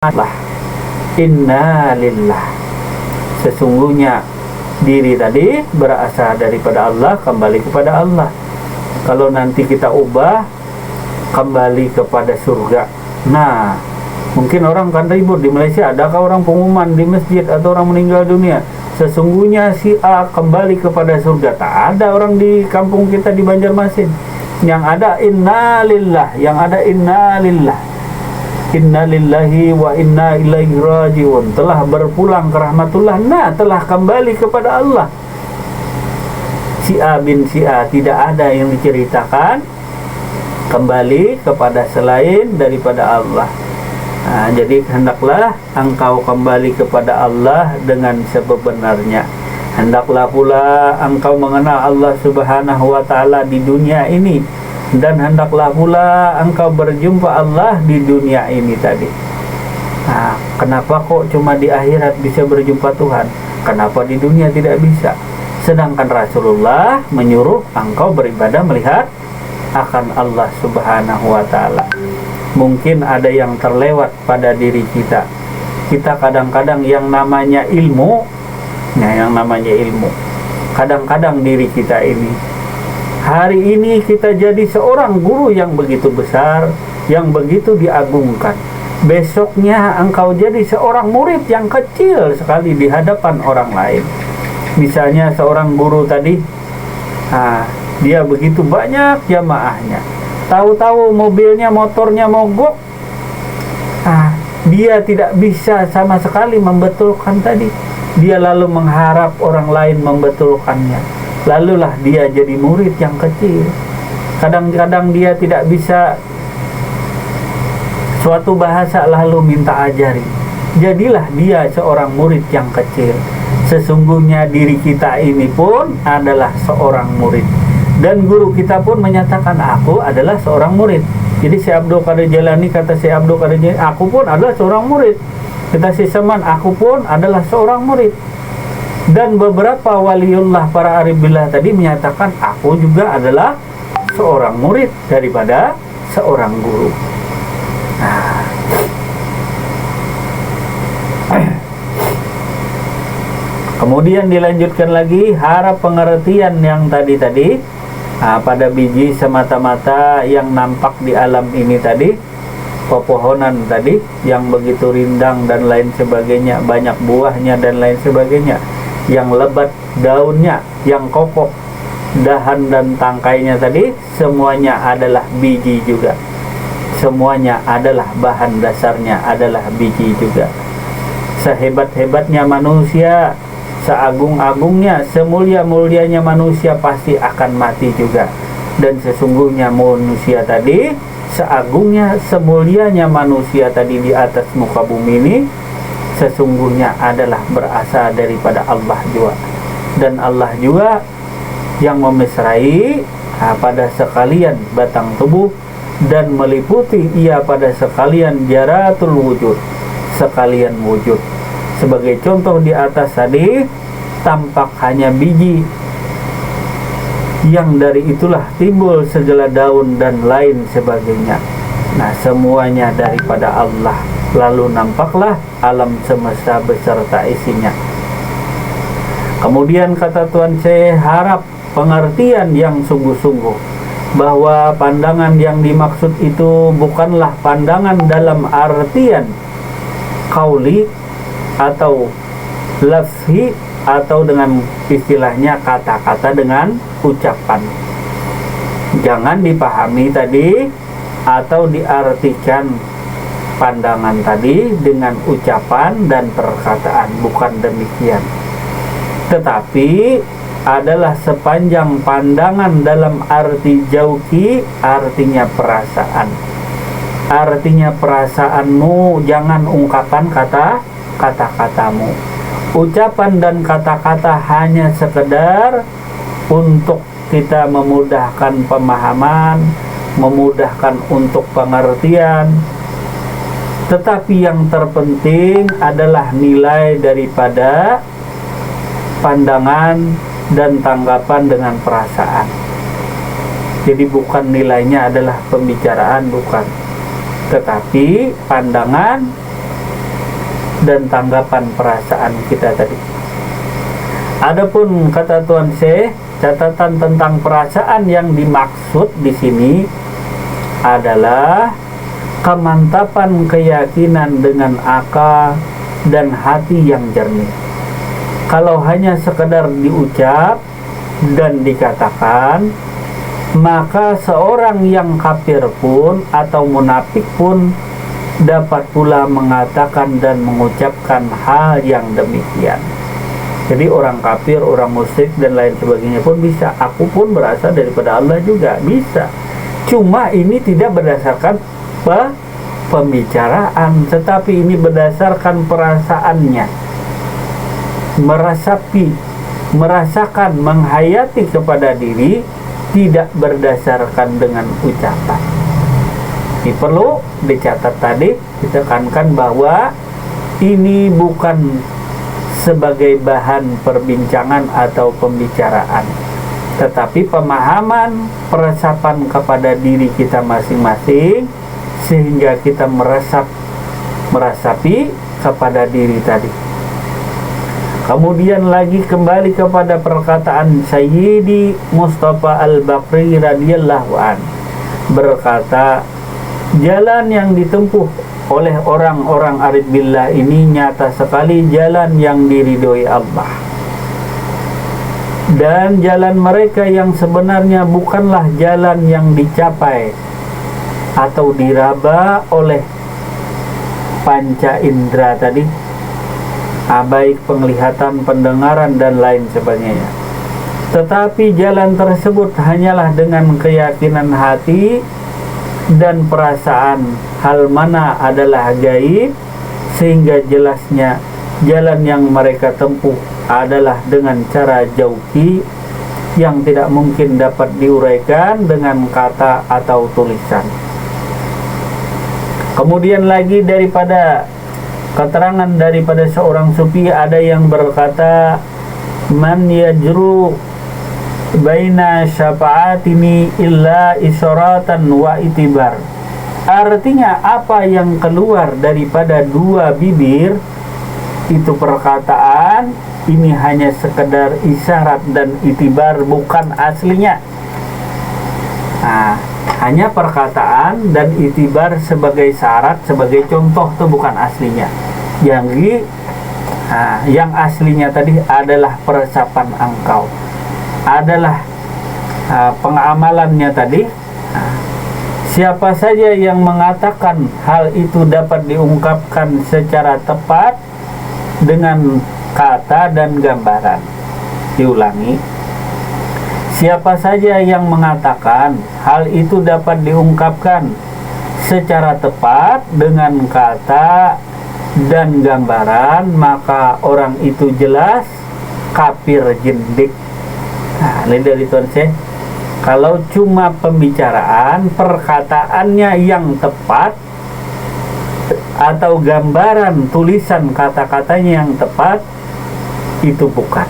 Allah, inna lillah. Sesungguhnya diri tadi berasal daripada Allah, kembali kepada Allah. Kalau nanti kita ubah, kembali kepada surga. Nah, mungkin orang kan ribut di Malaysia, adakah orang pengumuman di masjid atau orang meninggal dunia, sesungguhnya si A kembali kepada surga? Tak ada orang di kampung kita di Banjarmasin. Yang ada inna lillah, yang ada inna lillah. Inna lillahi wa inna ilaihi rajiun. Telah berpulang ke rahmatullah. Nah, telah kembali kepada Allah. Si A bin si A, tidak ada yang diceritakan kembali kepada selain daripada Allah. Nah, jadi hendaklah engkau kembali kepada Allah dengan sebenarnya. Hendaklah pula engkau mengenal Allah subhanahu wa ta'ala di dunia ini, dan hendaklah pula engkau berjumpa Allah di dunia ini tadi. Nah, kenapa kok cuma di akhirat bisa berjumpa Tuhan? Kenapa di dunia tidak bisa? Sedangkan Rasulullah menyuruh engkau beribadah melihat akan Allah subhanahu wa ta'ala. Mungkin ada yang terlewat pada diri kita. Kita kadang-kadang yang namanya ilmu, kadang-kadang diri kita ini, hari ini kita jadi seorang guru yang begitu besar, yang begitu diagungkan. Besoknya engkau jadi seorang murid yang kecil sekali di hadapan orang lain. Misalnya seorang guru tadi, dia begitu banyak jamaahnya, tahu-tahu mobilnya, motornya mogok, dia tidak bisa sama sekali membetulkan tadi. Dia lalu mengharap orang lain membetulkannya. Lalulah dia jadi murid yang kecil. Kadang-kadang dia tidak bisa suatu bahasa, lalu minta ajari. Jadilah dia seorang murid yang kecil. Sesungguhnya diri kita ini pun adalah seorang murid. Dan guru kita pun menyatakan, aku adalah seorang murid. Jadi Syekh Abdul Qadir Jailani, kata Syekh Abdul Qadir Jailani, aku pun adalah seorang murid. Kata Syekh Saman, aku pun adalah seorang murid. Dan beberapa waliullah, para aribillah tadi menyatakan, aku juga adalah seorang murid daripada seorang guru. Kemudian dilanjutkan lagi, harap pengertian yang tadi pada biji semata-mata yang nampak di alam ini tadi, pepohonan tadi yang begitu rindang dan lain sebagainya, banyak buahnya dan lain sebagainya, yang lebat daunnya, yang kokoh dahan dan tangkainya tadi, semuanya adalah biji juga. Semuanya adalah bahan dasarnya adalah biji juga. Sehebat-hebatnya manusia, seagung-agungnya, semulia-mulianya manusia pasti akan mati juga. Dan sesungguhnya manusia tadi, seagungnya, semulianya manusia tadi di atas muka bumi ini, sesungguhnya adalah berasal daripada Allah juga. Dan Allah juga yang memesrai pada sekalian batang tubuh, dan meliputi ia pada sekalian jaratul wujud, sekalian wujud. Sebagai contoh di atas tadi, tampak hanya biji, yang dari itulah timbul segala daun dan lain sebagainya. Nah, semuanya daripada Allah. Lalu nampaklah alam semesta beserta isinya. Kemudian kata Tuan Syekh, harap pengertian yang sungguh-sungguh, bahwa pandangan yang dimaksud itu bukanlah pandangan dalam artian qauli atau lafzi, atau dengan istilahnya kata-kata dengan ucapan. Jangan dipahami tadi atau diartikan pandangan tadi dengan ucapan dan perkataan, bukan demikian. Tetapi adalah sepanjang pandangan dalam arti jauki, artinya perasaan. Artinya perasaanmu, jangan ungkapan kata-katamu. Ucapan dan kata-kata hanya sekedar untuk kita memudahkan pemahaman, memudahkan untuk pengertian. Tetapi yang terpenting adalah nilai daripada pandangan dan tanggapan dengan perasaan. Jadi bukan nilainya adalah pembicaraan, bukan. Tetapi pandangan dan tanggapan perasaan kita tadi. Adapun kata Tuan Syekh, catatan tentang perasaan yang dimaksud di sini adalah kemantapan keyakinan dengan akal dan hati yang jernih. Kalau hanya sekedar diucap dan dikatakan, maka seorang yang kafir pun atau munafik pun dapat pula mengatakan dan mengucapkan hal yang demikian. Jadi orang kafir, orang musyrik dan lain sebagainya pun bisa. Aku pun berasal daripada Allah juga, bisa. Cuma ini tidak berdasarkan pembicaraan, tetapi ini berdasarkan perasaannya, merasakan, menghayati kepada diri, tidak berdasarkan dengan ucapan. Ini perlu dicatat tadi, ditekankan bahwa ini bukan sebagai bahan perbincangan atau pembicaraan, tetapi pemahaman, peresapan kepada diri kita masing-masing, sehingga kita meresapi kepada diri tadi. Kemudian lagi kembali kepada perkataan Sayyidi Mustafa Al-Baqri radhiyallahu an, berkata, jalan yang ditempuh oleh orang-orang arif billah ini nyata sekali jalan yang diridhoi Allah. Dan jalan mereka yang sebenarnya bukanlah jalan yang dicapai atau diraba oleh panca indera tadi, baik penglihatan, pendengaran dan lain sebagainya. Tetapi jalan tersebut hanyalah dengan keyakinan hati dan perasaan hal mana adalah gaib, sehingga jelasnya jalan yang mereka tempuh adalah dengan cara jauhi yang tidak mungkin dapat diuraikan dengan kata atau tulisan. Kemudian lagi daripada keterangan daripada seorang sufi, ada yang berkata, man yajru baina syafa'atini illa isyaratan wa itibar. Artinya apa yang keluar daripada dua bibir itu perkataan, ini hanya sekedar isyarat dan itibar, bukan aslinya. Hanya perkataan dan itibar sebagai syarat, sebagai contoh, itu bukan aslinya. Yang aslinya tadi adalah peresapan engkau, adalah pengamalannya tadi. Siapa saja yang mengatakan hal itu dapat diungkapkan secara tepat dengan kata dan gambaran. Diulangi, siapa saja yang mengatakan hal itu dapat diungkapkan secara tepat dengan kata dan gambaran, maka orang itu jelas kafir jindik. Ini dari Tuan Syekh, kalau cuma pembicaraan, perkataannya yang tepat atau gambaran tulisan kata-katanya yang tepat, itu bukan,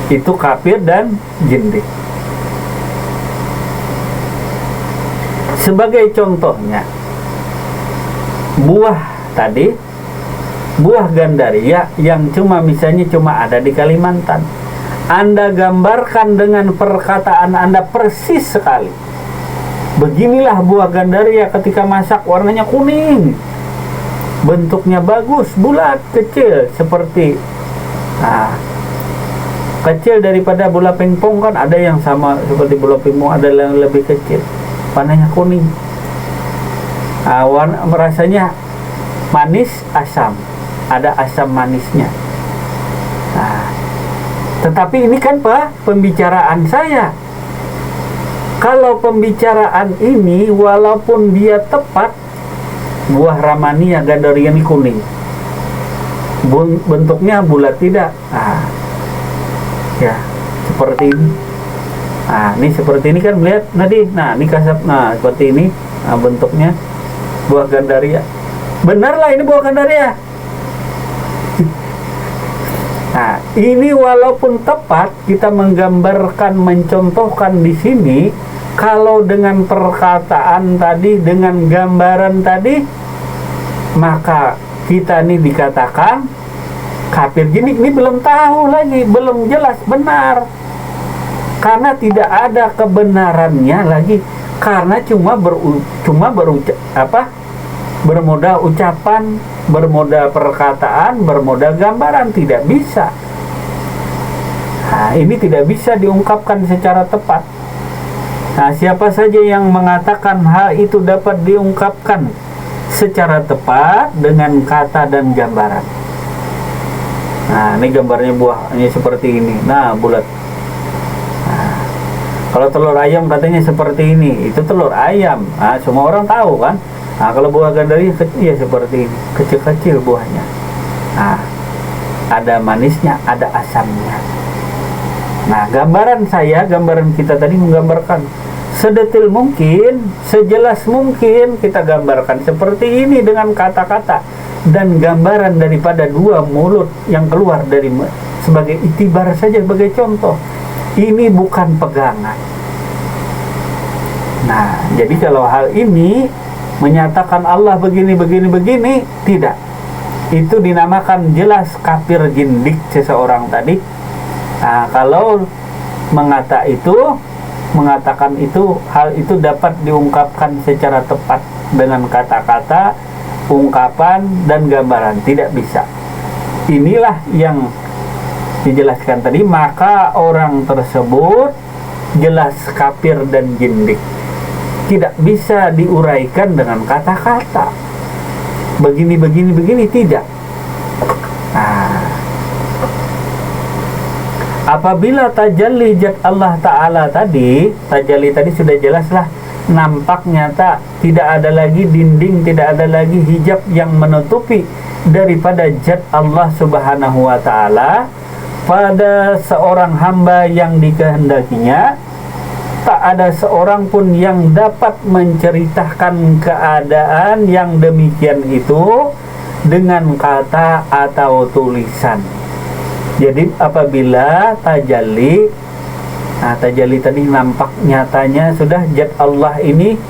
itu kafir dan jindik. Sebagai contohnya, buah tadi, buah gandaria yang misalnya cuma ada di Kalimantan, Anda gambarkan dengan perkataan Anda persis sekali. Beginilah buah gandaria ketika masak, warnanya kuning, bentuknya bagus, bulat, kecil, seperti kecil daripada bola pingpong. Kan ada yang sama seperti bola pingpong, ada yang lebih kecil, warnanya kuning. Warna rasanya manis, asam, ada asam manisnya. Tetapi ini kan pembicaraan saya. Kalau pembicaraan ini walaupun dia tepat, buah ramania gandaria ini kuning, bentuknya bulat tidak, ya seperti ini. Ini seperti ini kan melihat tadi. Ini kasap, seperti ini, bentuknya buah gandaria. Benarlah ini buah gandaria. Ini walaupun tepat kita menggambarkan, mencontohkan di sini, kalau dengan perkataan tadi, dengan gambaran tadi, maka kita nih dikatakan kafir jindik, ini belum tahu lagi, belum jelas benar, karena tidak ada kebenarannya lagi, karena bermodal ucapan, bermodal perkataan, bermodal gambaran, tidak bisa. Nah, ini tidak bisa diungkapkan secara tepat. Nah, siapa saja yang mengatakan hal itu dapat diungkapkan secara tepat dengan kata dan gambaran. Nah, ini gambarnya buahnya seperti ini. Nah, bulat. Nah, kalau telur ayam katanya seperti ini, itu telur ayam. Nah, semua orang tahu kan. Nah, kalau buah gandaria ya seperti ini, kecil-kecil buahnya. Nah, ada manisnya, ada asamnya. Nah, gambaran kita tadi menggambarkan sedetil mungkin, sejelas mungkin kita gambarkan seperti ini dengan kata-kata dan gambaran daripada dua mulut yang keluar dari sebagai itibar saja, sebagai contoh. Ini bukan pegangan. Nah, jadi kalau hal ini menyatakan Allah begini, tidak. Itu dinamakan jelas kafir jindik seseorang tadi. Nah, kalau mengatakan itu, hal itu dapat diungkapkan secara tepat dengan kata-kata, ungkapan, dan gambaran, tidak bisa. Inilah yang dijelaskan tadi, maka orang tersebut jelas kafir dan jindik. Tidak bisa diuraikan dengan kata-kata. Begini, tidak. Nah, apabila tajalli zat Allah Ta'ala tadi, tajalli tadi sudah jelaslah, nampak nyata, tidak ada lagi dinding, tidak ada lagi hijab yang menutupi daripada zat Allah Subhanahu wa Ta'ala pada seorang hamba yang dikehendakinya. Tak ada seorang pun yang dapat menceritakan keadaan yang demikian itu dengan kata atau tulisan. Jadi apabila tajalli, nah tajalli tadi nampak nyatanya sudah zat Allah ini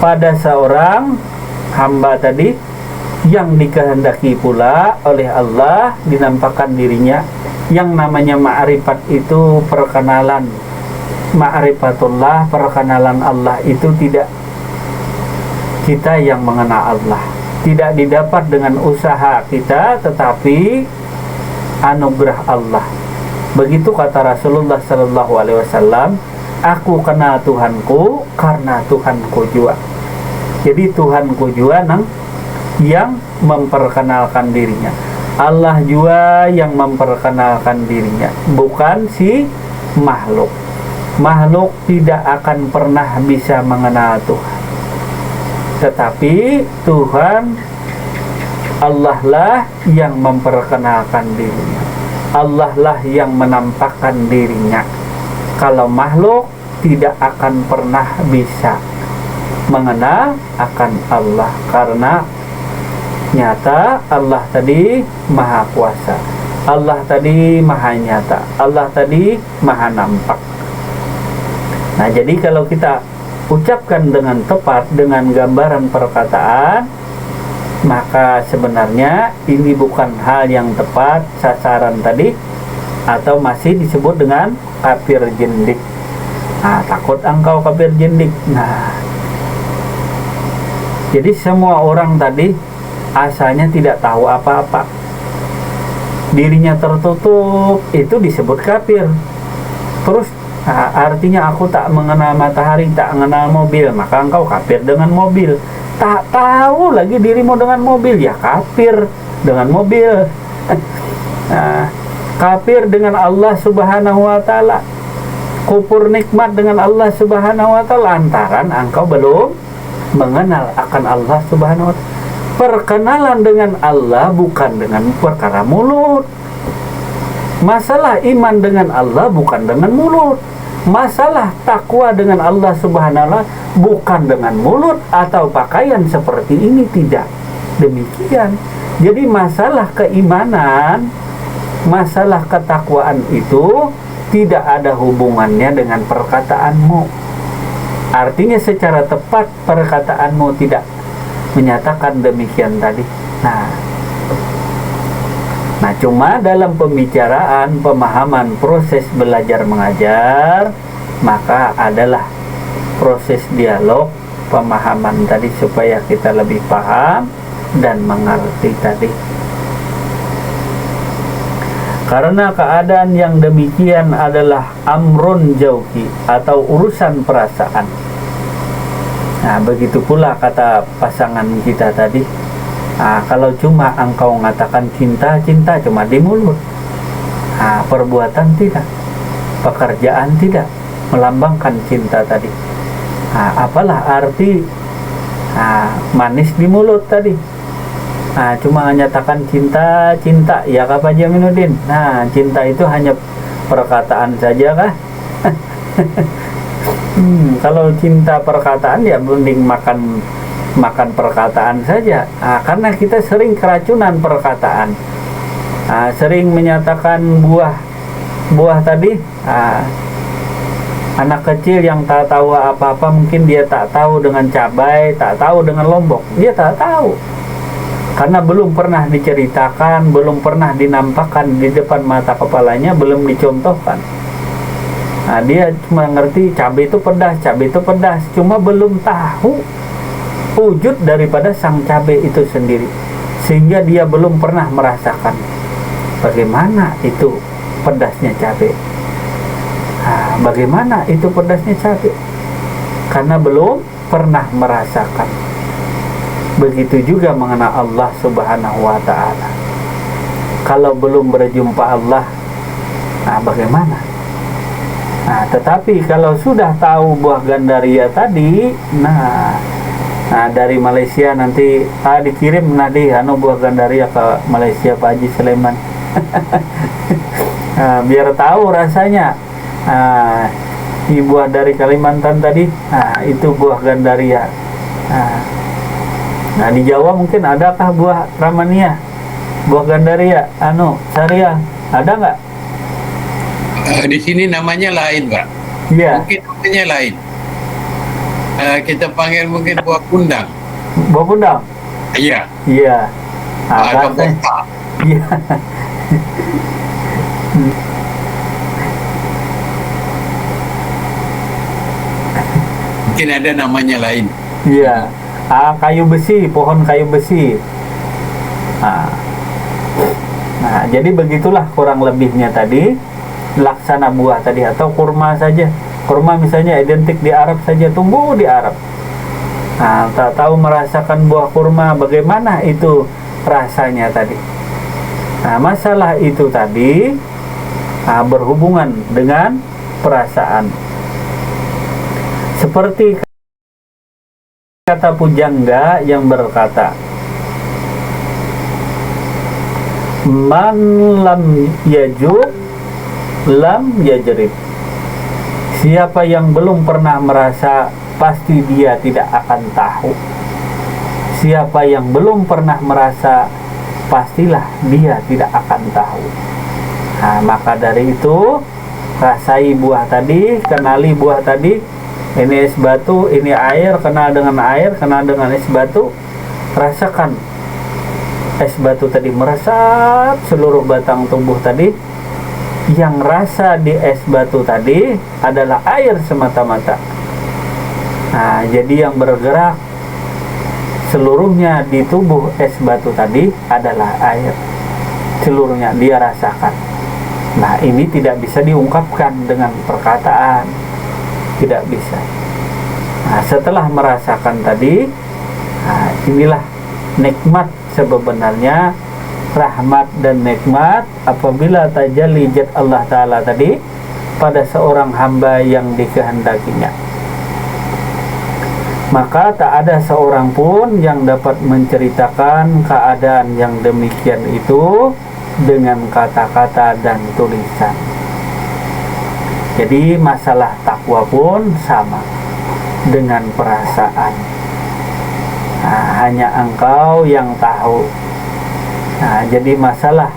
pada seorang hamba tadi yang dikehendaki pula oleh Allah dinampakkan dirinya. Yang namanya ma'rifat itu perkenalan, ma'rifatullah, perkenalan Allah itu tidak kita yang mengenal Allah, tidak didapat dengan usaha kita, tetapi anugerah Allah. Begitu kata Rasulullah Sallallahu Alaihi Wasallam, aku kenal Tuhanku karena Tuhanku jua. Jadi Tuhanku jua yang memperkenalkan dirinya, Allah jua yang memperkenalkan dirinya, bukan si makhluk. Makhluk tidak akan pernah bisa mengenal Tuhan, tetapi Tuhan Allah lah yang memperkenalkan dirinya, Allah lah yang menampakkan dirinya. Kalau makhluk tidak akan pernah bisa mengenal akan Allah, karena nyata Allah tadi maha kuasa, Allah tadi maha nyata, Allah tadi maha nampak. Nah, jadi kalau kita ucapkan dengan tepat, dengan gambaran perkataan, maka sebenarnya ini bukan hal yang tepat sasaran tadi, atau masih disebut dengan kafir jindik. Nah, takut engkau kafir jindik. Nah, jadi semua orang tadi asalnya tidak tahu apa-apa, dirinya tertutup, itu disebut kafir. Terus artinya aku tak mengenal matahari, tak mengenal mobil, maka engkau kafir dengan mobil. Tak tahu lagi dirimu dengan mobil, ya kafir dengan mobil. Nah, kafir dengan Allah Subhanahu wa Ta'ala, kufur nikmat dengan Allah Subhanahu wa Ta'ala, lantaran engkau belum mengenal akan Allah Subhanahu wa Ta'ala. Perkenalan dengan Allah bukan dengan perkara mulut. Masalah iman dengan Allah bukan dengan mulut. Masalah takwa dengan Allah Subhanahu wa Ta'ala bukan dengan mulut atau pakaian seperti ini, tidak demikian. Jadi masalah keimanan, masalah ketakwaan itu tidak ada hubungannya dengan perkataanmu. Artinya secara tepat perkataanmu tidak menyatakan demikian tadi, Nah, cuma dalam pembicaraan, pemahaman proses belajar mengajar, maka adalah proses dialog, pemahaman tadi supaya kita lebih paham dan mengerti tadi. Karena keadaan yang demikian adalah amrun jauhi atau urusan perasaan. Nah, begitu pula kata pasangan kita tadi. Kalau cuma engkau mengatakan cinta cuma di mulut, perbuatan tidak, pekerjaan tidak melambangkan cinta tadi. Apalah arti manis di mulut tadi? Cuma menyatakan cinta, ya Kak Pak Jaminuddin. Cinta itu hanya perkataan saja kah? Kalau cinta perkataan ya mending makan perkataan saja, karena kita sering keracunan perkataan, sering menyatakan buah tadi. Anak kecil yang tak tahu apa-apa, mungkin dia tak tahu dengan cabai, tak tahu dengan lombok, dia tak tahu karena belum pernah diceritakan, belum pernah dinampakkan di depan mata kepalanya, belum dicontohkan. Dia cuma ngerti cabai itu pedas, cuma belum tahu wujud daripada sang cabai itu sendiri, sehingga dia belum pernah merasakan bagaimana itu pedasnya cabai. Bagaimana itu pedasnya cabai? Karena belum pernah merasakan. Begitu juga mengenal Allah Subhanahu wa Ta'ala. Kalau belum berjumpa Allah, bagaimana? Tetapi kalau sudah tahu buah gandaria tadi, dari Malaysia nanti dikirim buah gandaria ke Malaysia Pak Haji Sulaiman. Biar tahu rasanya. Buah dari Kalimantan tadi, itu buah gandaria. Di Jawa mungkin adakah buah ramania, buah gandaria, Saria, ada nggak? Di sini namanya lain, Pak. Iya. Mungkin namanya lain. Kita panggil mungkin buah kundang. Buah kundang? Iya. Iya. Atau bopa. Iya. Mungkin ada namanya lain. Iya. Kayu besi, pohon kayu besi. Jadi begitulah kurang lebihnya tadi, laksana buah tadi, atau kurma saja. Kurma misalnya identik di Arab saja, tumbuh di Arab. Tak tahu merasakan buah kurma, bagaimana itu rasanya tadi. Masalah itu tadi berhubungan dengan perasaan. Seperti kata pujangga yang berkata, man lam yajub lam yajrib. Siapa yang belum pernah merasa, pasti dia tidak akan tahu. Siapa yang belum pernah merasa, pastilah dia tidak akan tahu. Maka dari itu, rasai buah tadi, kenali buah tadi. Ini es batu, ini air, kenal dengan air, kenal dengan es batu. Rasakan es batu tadi meresap seluruh batang tubuh tadi. Yang rasa di es batu tadi adalah air semata-mata. Jadi yang bergerak seluruhnya di tubuh es batu tadi adalah air. Seluruhnya dia rasakan. Ini tidak bisa diungkapkan dengan perkataan. Tidak bisa. Setelah merasakan tadi, inilah nikmat sebenarnya, rahmat dan nikmat apabila tajalli zat Allah Ta'ala tadi pada seorang hamba yang dikehendakinya. Maka tak ada seorang pun yang dapat menceritakan keadaan yang demikian itu dengan kata-kata dan tulisan. Jadi masalah takwa pun sama dengan perasaan. Hanya engkau yang tahu. Jadi masalah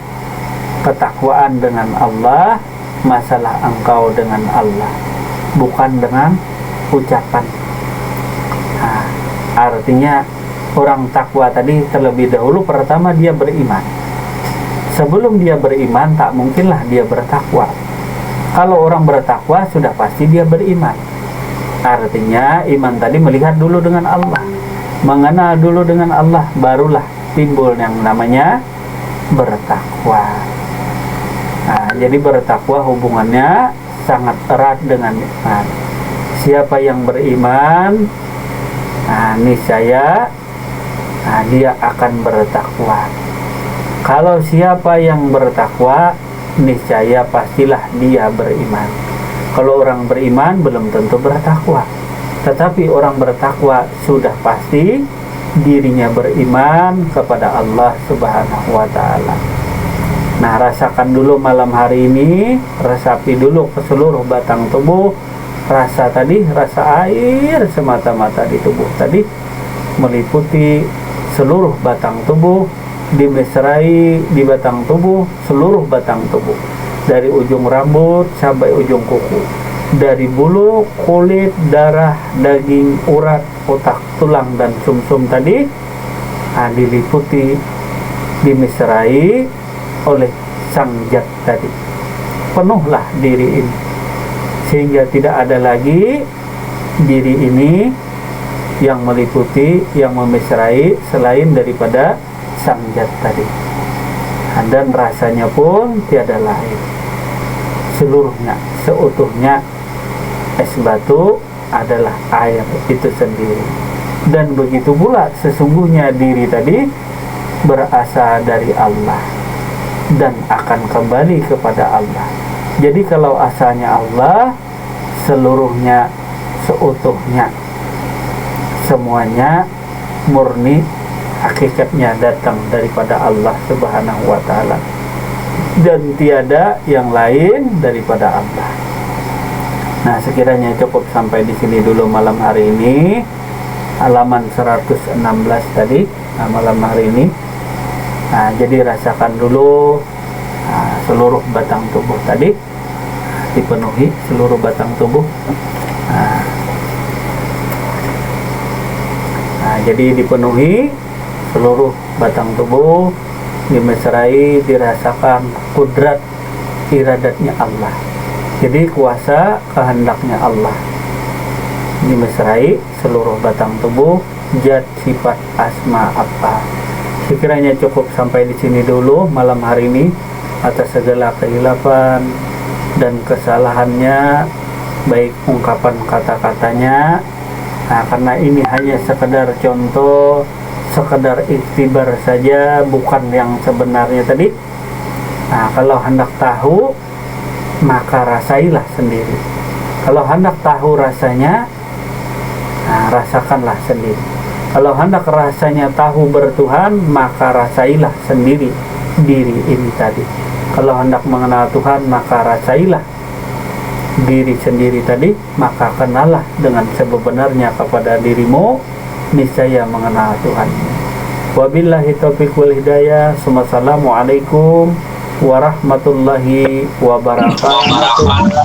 ketakwaan dengan Allah, masalah engkau dengan Allah, bukan dengan ucapan. Artinya Orang takwa tadi terlebih dahulu pertama dia beriman. Sebelum dia beriman tak mungkinlah dia bertakwa. Kalau orang bertakwa sudah pasti dia beriman. Artinya iman tadi melihat dulu dengan Allah, mengenal dulu dengan Allah, barulah timbul yang namanya bertakwa. Nah, jadi bertakwa hubungannya sangat erat dengan iman. Siapa yang beriman, niscaya dia akan bertakwa. Kalau siapa yang bertakwa, niscaya pastilah dia beriman. Kalau orang beriman belum tentu bertakwa, tetapi orang bertakwa sudah pasti dirinya beriman kepada Allah Subhanahu wa Ta'ala. Nah, rasakan dulu malam hari ini, resapi dulu ke seluruh batang tubuh. Rasa tadi, rasa air semata-mata di tubuh tadi meliputi seluruh batang tubuh, dimesrai di batang tubuh, seluruh batang tubuh, dari ujung rambut sampai ujung kuku, dari bulu, kulit, darah, daging, urat, otak, tulang, dan sumsum tadi diliputi, dimesrai oleh sang zat tadi. Penuhlah diri ini sehingga tidak ada lagi diri ini yang meliputi, yang memesrai selain daripada sang zat tadi. Dan rasanya pun tiada lain, seluruhnya, seutuhnya es batu adalah air itu sendiri. Dan begitu pula sesungguhnya diri tadi berasal dari Allah dan akan kembali kepada Allah. Jadi kalau asalnya Allah, seluruhnya, seutuhnya, semuanya murni, hakikatnya datang daripada Allah Subhanahu wa Ta'ala, dan tiada yang lain daripada Allah. Nah, sekiranya cukup sampai di sini dulu malam hari ini, halaman 116 tadi, malam hari ini. Nah, jadi rasakan dulu seluruh batang tubuh tadi dipenuhi, seluruh batang tubuh. Jadi dipenuhi seluruh batang tubuh, dimesrai, dirasakan kudrat iradatnya Allah. Jadi kuasa kehendaknya Allah dimesrai seluruh batang tubuh, zat, sifat, asma apa. Sekiranya cukup sampai di sini dulu malam hari ini, atas segala kehilafan dan kesalahannya, baik ungkapan kata-katanya. Nah, karena ini hanya sekedar contoh, sekedar iktibar saja, bukan yang sebenarnya tadi. Nah, kalau hendak tahu, maka rasailah sendiri. Kalau hendak tahu rasanya, rasakanlah sendiri. Kalau hendak rasanya tahu bertuhan, maka rasailah sendiri diri ini tadi. Kalau hendak mengenal Tuhan, maka rasailah diri sendiri tadi, maka kenallah dengan sebenarnya kepada dirimu, niscaya mengenal Tuhan. Wabillahi taufiq wal hidayah. Wassalamualaikum warahmatullahi wabarakatuh.